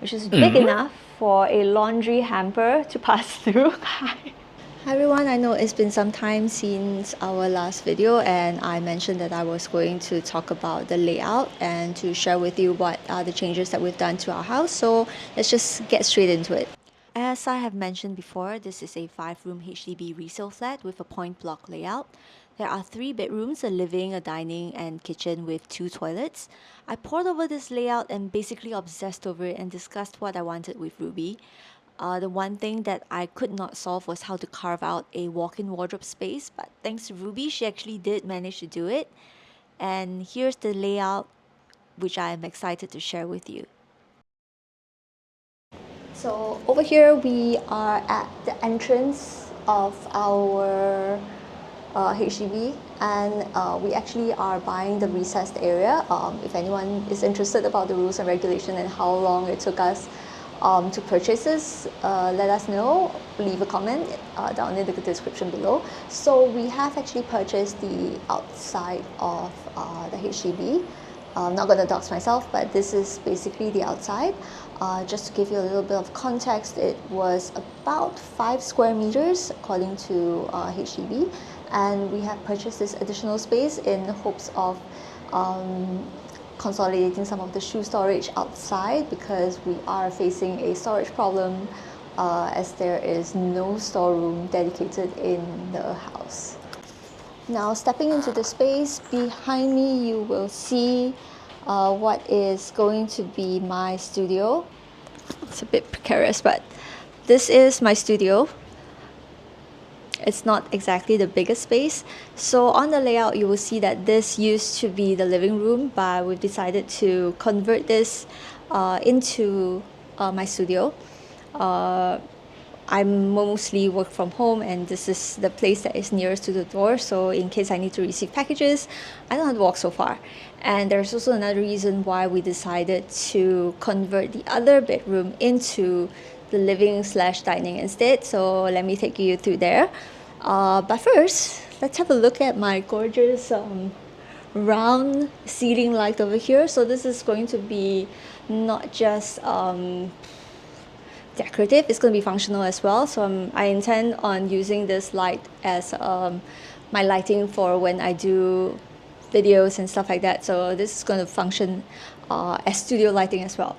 which is big enough for a laundry hamper to pass through. Hi everyone, I know it's been some time since our last video, and I mentioned that I was going to talk about the layout and to share with you what are the changes that we've done to our house. So let's just get straight into it. As I have mentioned before, this is a 5-room HDB resale flat with a point block layout. There are 3 bedrooms, a living, a dining, and kitchen with 2 toilets. I pored over this layout and basically obsessed over it and discussed what I wanted with Ruby. The one thing that I could not solve was how to carve out a walk-in wardrobe space, but thanks to Ruby, she actually did manage to do it. And here's the layout, which I am excited to share with you. So over here we are at the entrance of our HDB, and we actually are buying the recessed area. If anyone is interested about the rules and regulation and how long it took us to purchase this, let us know. Leave a comment down in the description below. So we have actually purchased the outside of the HDB. I'm not going to dox myself, but this is basically the outside. Just to give you a little bit of context, it was about 5 square meters according to HDB, and we have purchased this additional space in hopes of consolidating some of the shoe storage outside, because we are facing a storage problem as there is no storeroom dedicated in the house. Now, stepping into the space behind me, you will see what is going to be my studio. It's a bit precarious, but this is my studio. It's not exactly the biggest space. So on the layout, you will see that this used to be the living room, but we've decided to convert this into my studio. I mostly work from home, and this is the place that is nearest to the door, so in case I need to receive packages, I don't have to walk so far. And there's also another reason why we decided to convert the other bedroom into the living/dining instead, so let me take you through there. But first, let's have a look at my gorgeous round ceiling light over here. So this is going to be not just decorative, it's going to be functional as well. So I intend on using this light as my lighting for when I do videos and stuff like that. So this is going to function as studio lighting as well.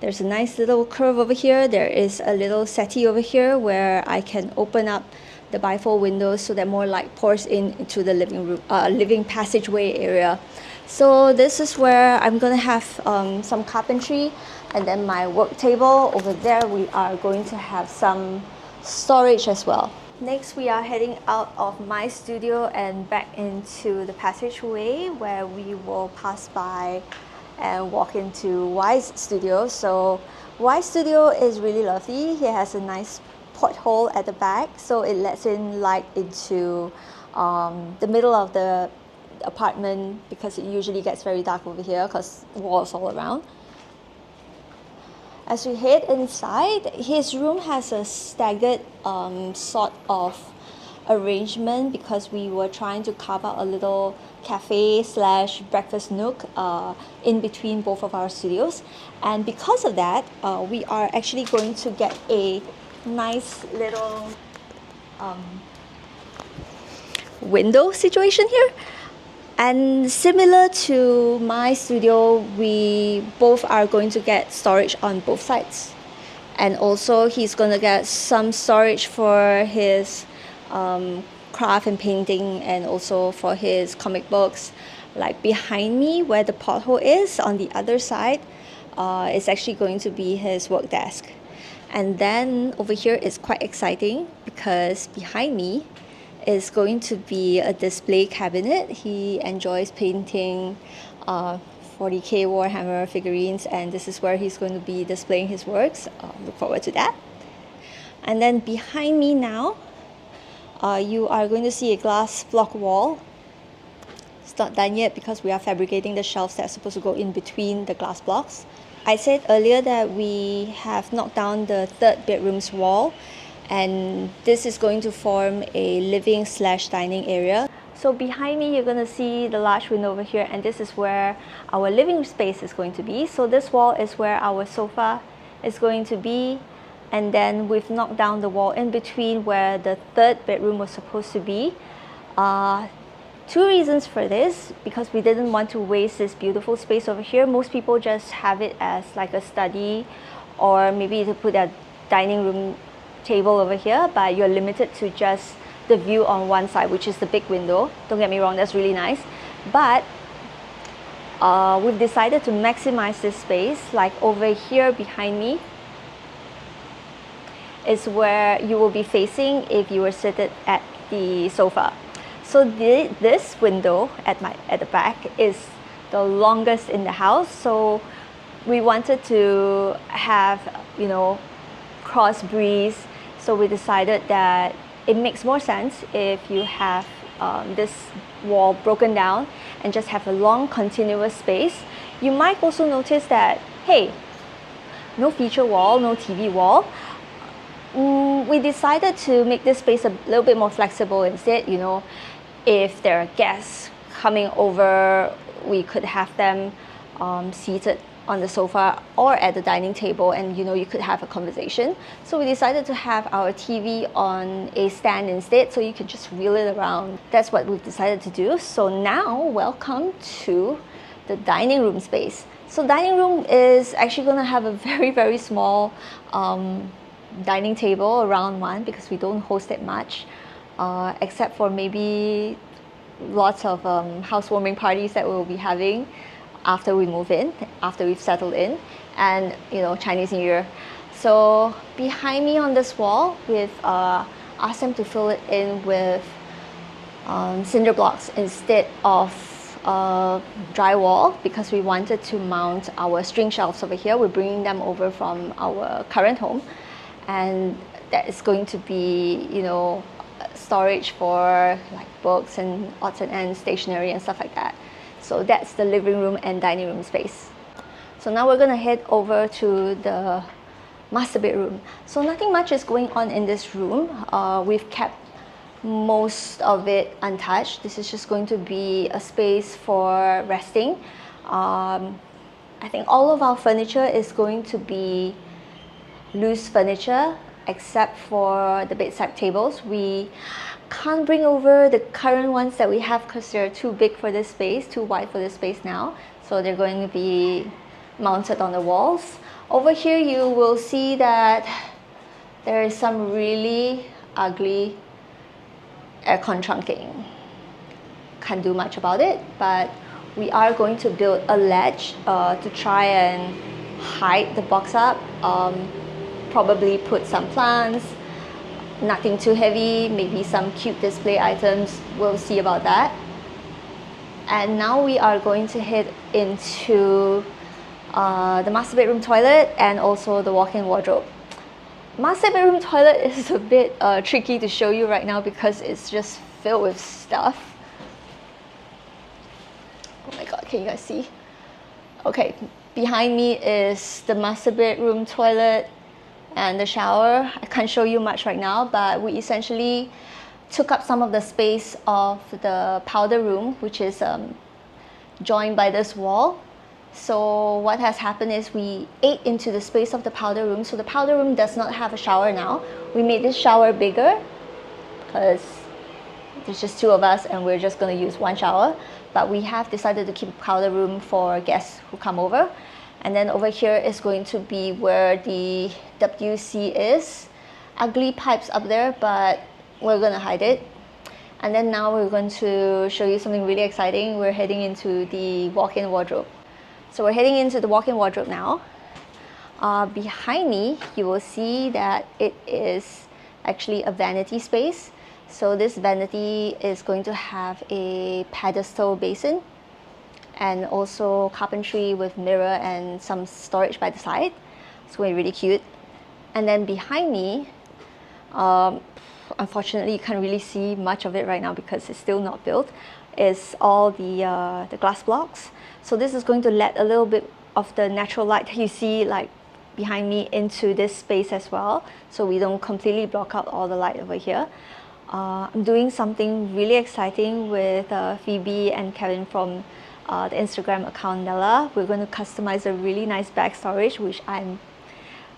There's a nice little curve over here. There is a little settee over here where I can open up the bifold windows so that more light pours into the living room, living passageway area. So this is where I'm gonna have some carpentry, and then my work table over there. We are going to have some storage as well. Next, we are heading out of my studio and back into the passageway, where we will pass by and walk into Y's studio. So Y's studio is really lovely. He has a nice porthole at the back, so it lets in light into the middle of the apartment, because it usually gets very dark over here because walls all around. As we head inside, his room has a staggered sort of arrangement, because we were trying to carve out a little cafe/breakfast nook in between both of our studios. And because of that, we are actually going to get a nice little window situation here. And similar to my studio, we both are going to get storage on both sides. And also he's going to get some storage for his craft and painting, and also for his comic books. Like behind me, where the porthole is on the other side, is actually going to be his work desk. And then over here is quite exciting, because behind me is going to be a display cabinet. He enjoys painting 40k Warhammer figurines, and this is where he's going to be displaying his works. Look forward to that. And then behind me now, you are going to see a glass block wall. It's not done yet because we are fabricating the shelves that are supposed to go in between the glass blocks. I said earlier that we have knocked down the 3rd bedroom's wall, and this is going to form a living/dining area. So behind me, you're going to see the large window over here, and this is where our living space is going to be. So this wall is where our sofa is going to be, and then we've knocked down the wall in between where the third bedroom was supposed to be. Two reasons for this, because we didn't want to waste this beautiful space over here. Most people just have it as like a study, or maybe to put a dining room table over here, but you're limited to just the view on one side, which is the big window. Don't get me wrong, that's really nice, but we've decided to maximize this space. Like over here behind me is where you will be facing if you were seated at the sofa. So this window at the back is the longest in the house, so we wanted to have, you know, cross breeze. So we decided that it makes more sense if you have this wall broken down and just have a long continuous space. You might also notice that, hey, no feature wall, no TV wall. We decided to make this space a little bit more flexible instead. You know, if there are guests coming over, we could have them seated on the sofa or at the dining table, and you know, you could have a conversation. So we decided to have our TV on a stand instead, so you could just wheel it around. That's what we've decided to do. So now, welcome to the dining room space. So dining room is actually going to have a very small dining table, around one, because we don't host it much, except for maybe lots of housewarming parties that we'll be having after we move in, after we've settled in, and you know, Chinese New Year. So behind me on this wall, we've asked them to fill it in with cinder blocks instead of drywall, because we wanted to mount our string shelves over here. We're bringing them over from our current home, and that is going to be, you know, storage for like books and odds and ends, stationery and stuff like that. So that's the living room and dining room space. So now we're gonna head over to the master bedroom. So nothing much is going on in this room. We've kept most of it untouched. This is just going to be a space for resting. I think all of our furniture is going to be loose furniture, except for the bedside tables. We can't bring over the current ones that we have because they're too big for this space, too wide for this space now. So they're going to be mounted on the walls. Over here you will see that there is some really ugly aircon trunking. Can't do much about it, but we are going to build a ledge to try and hide the box up. Probably put some plants, nothing too heavy, maybe some cute display items. We'll see about that. And now we are going to head into the master bedroom toilet and also the walk-in wardrobe. Master bedroom toilet is a bit tricky to show you right now because it's just filled with stuff. Oh my god, can you guys see? Okay, behind me is the master bedroom toilet and the shower. I can't show you much right now, but we essentially took up some of the space of the powder room, which is joined by this wall. So what has happened is we ate into the space of the powder room. So the powder room does not have a shower now. We made this shower bigger because there's just two of us and we're just going to use one shower. But we have decided to keep a powder room for guests who come over. And then over here is going to be where the WC is. Ugly pipes up there, but we're going to hide it. And then now we're going to show you something really exciting. We're heading into the walk-in wardrobe. So we're heading into the walk-in wardrobe now. Behind me, you will see that it is actually a vanity space. So this vanity is going to have a pedestal basin and also carpentry with mirror and some storage by the side. It's going to be really cute. And then behind me, unfortunately you can't really see much of it right now because it's still not built, is all the glass blocks. So this is going to let a little bit of the natural light that you see like behind me into this space as well, so we don't completely block out all the light over here. I'm doing something really exciting with Phoebe and Kevin from the Instagram account Nella. We're going to customize a really nice bag storage, which I'm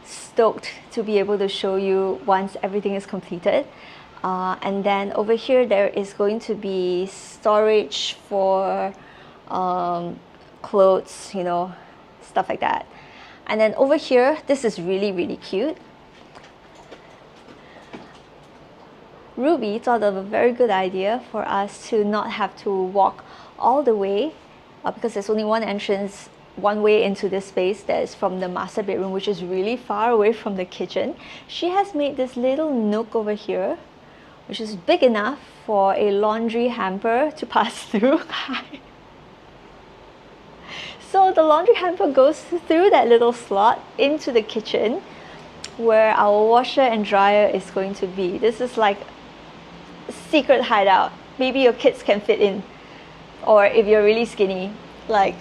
stoked to be able to show you once everything is completed. And then over here there is going to be storage for clothes, you know, stuff like that. And then over here, this is really cute. Ruby thought of a very good idea for us to not have to walk all the way because there's only one entrance, one way into this space that is from the master bedroom, which is really far away from the kitchen. She has made this little nook over here, which is big enough for a laundry hamper to pass through. So the laundry hamper goes through that little slot into the kitchen where our washer and dryer is going to be. This is like a secret hideout. Maybe your kids can fit in, or if you're really skinny, like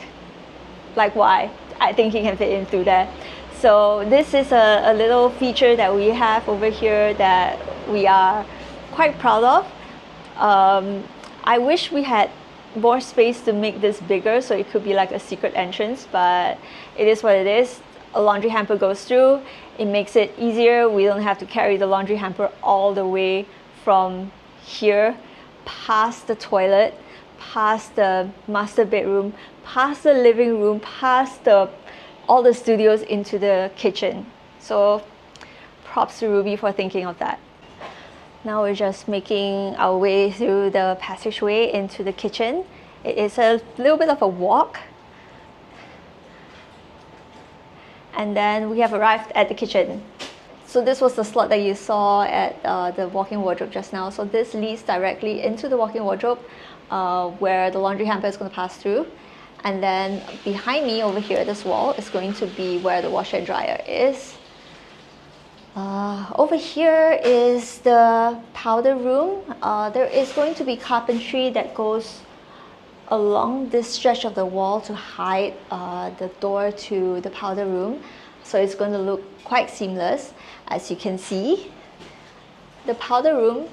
why? I think he can fit in through there. So this is a little feature that we have over here that we are quite proud of. I wish we had more space to make this bigger so it could be like a secret entrance, but it is what it is. A laundry hamper goes through, it makes it easier. We don't have to carry the laundry hamper all the way from here past the toilet, past the master bedroom, past the living room, past all the studios into the kitchen. So props to Ruby for thinking of that. Now we're just making our way through the passageway into the kitchen. It is a little bit of a walk. And then we have arrived at the kitchen. So this was the slot that you saw at the walk-in wardrobe just now. So this leads directly into the walk-in wardrobe where the laundry hamper is going to pass through. And then behind me over here, this wall is going to be where the washer and dryer is. Over here is the powder room. There is going to be carpentry that goes along this stretch of the wall to hide the door to the powder room. So it's going to look quite seamless. As you can see, the powder room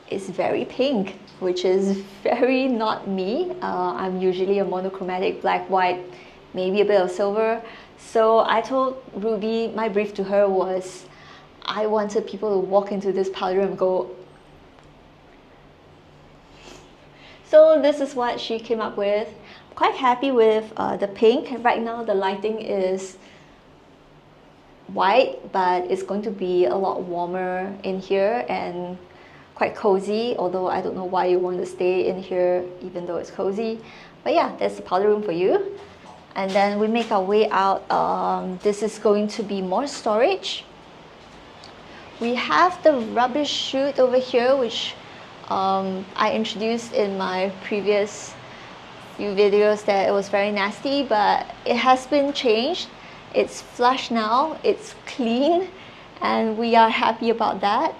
is very pink, which is very not me. I'm usually a monochromatic black, white, maybe a bit of silver. So I told Ruby, my brief to her was, I wanted people to walk into this powder room and go. So this is what she came up with. I'm quite happy with the pink. Right now the lighting is white, but it's going to be a lot warmer in here and quite cozy, although I don't know why you want to stay in here even though it's cozy. But yeah, that's the powder room for you. And then we make our way out. This is going to be more storage. We have the rubbish chute over here, which I introduced in my previous few videos that it was very nasty, but it has been changed. It's flush now, it's clean, and we are happy about that.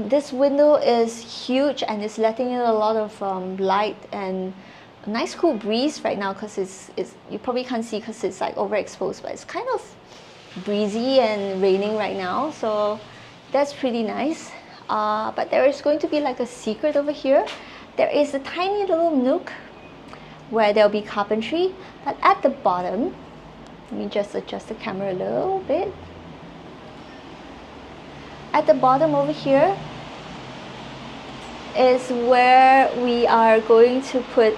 This window is huge and it's letting in a lot of light and a nice cool breeze right now because it's you probably can't see because it's like overexposed, but it's kind of breezy and raining right now, so that's pretty nice. But there is going to be like a secret over here. There is a tiny little nook where there'll be carpentry, but at the bottom, let me just adjust the camera a little bit. At the bottom over here is where we are going to put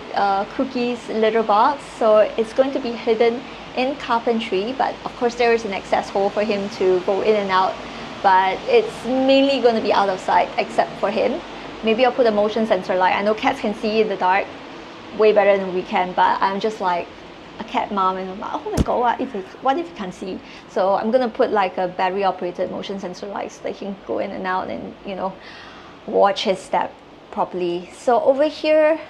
Cookie's litter box. So it's going to be hidden in carpentry, but of course there is an access hole for him to go in and out, but it's mainly going to be out of sight except for him. Maybe I'll put a motion sensor light. I know cats can see in the dark way better than we can, but I'm just like a cat mom and I'm like, oh my god, what if you can't see? So I'm gonna put like a battery operated motion sensor light so that he can go in and out and, you know, watch his step properly. So over here,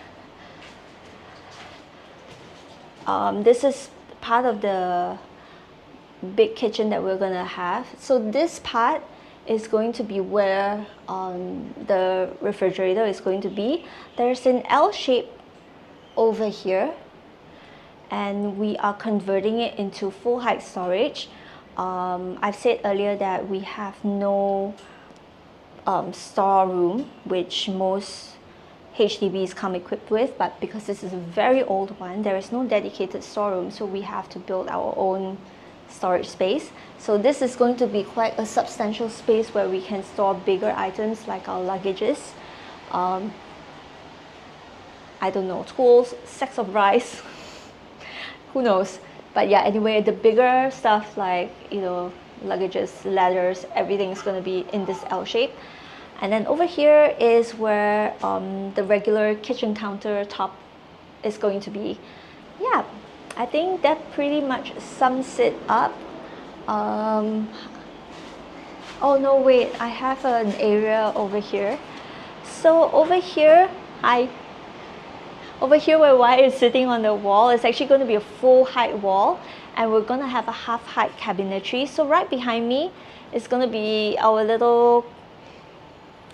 this is part of the big kitchen that we're gonna have. So this part is going to be where the refrigerator is going to be. There's an L shape over here, and we are converting it into full height storage. I've said earlier that we have no storeroom, which most HDBs come equipped with, but because this is a very old one, there is no dedicated storeroom, so we have to build our own storage space. So this is going to be quite a substantial space where we can store bigger items like our luggages, I don't know, tools, sacks of rice, who knows. But yeah, anyway, the bigger stuff like, you know, luggages, ladders, everything is going to be in this L shape. And then over here is where the regular kitchen countertop is going to be. Yeah, I think that pretty much sums it up. Oh no, wait, I have an area over here. So over here where Y is sitting on the wall, it's actually going to be a full height wall, and we're going to have a half height cabinetry. So right behind me is going to be our little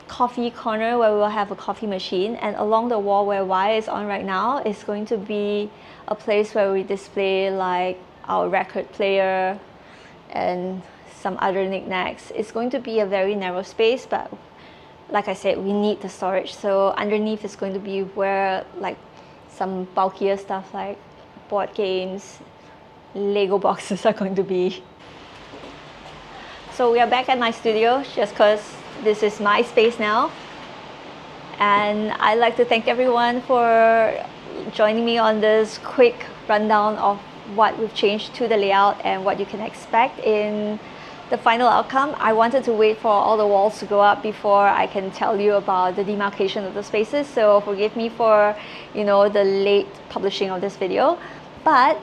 coffee corner where we'll have a coffee machine, and along the wall where Y is on right now is going to be a place where we display like our record player and some other knickknacks. It's going to be a very narrow space, but like I said, we need the storage. So underneath is going to be where like some bulkier stuff like board games, Lego boxes are going to be. So we are back at my studio just because this is my space now. And I'd like to thank everyone for joining me on this quick rundown of what we've changed to the layout and what you can expect in the final outcome. I wanted to wait for all the walls to go up before I can tell you about the demarcation of the spaces, so forgive me for, you know, the late publishing of this video. But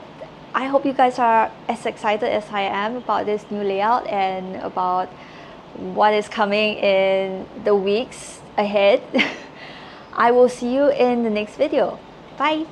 I hope you guys are as excited as I am about this new layout and about what is coming in the weeks ahead. I will see you in the next video. Bye!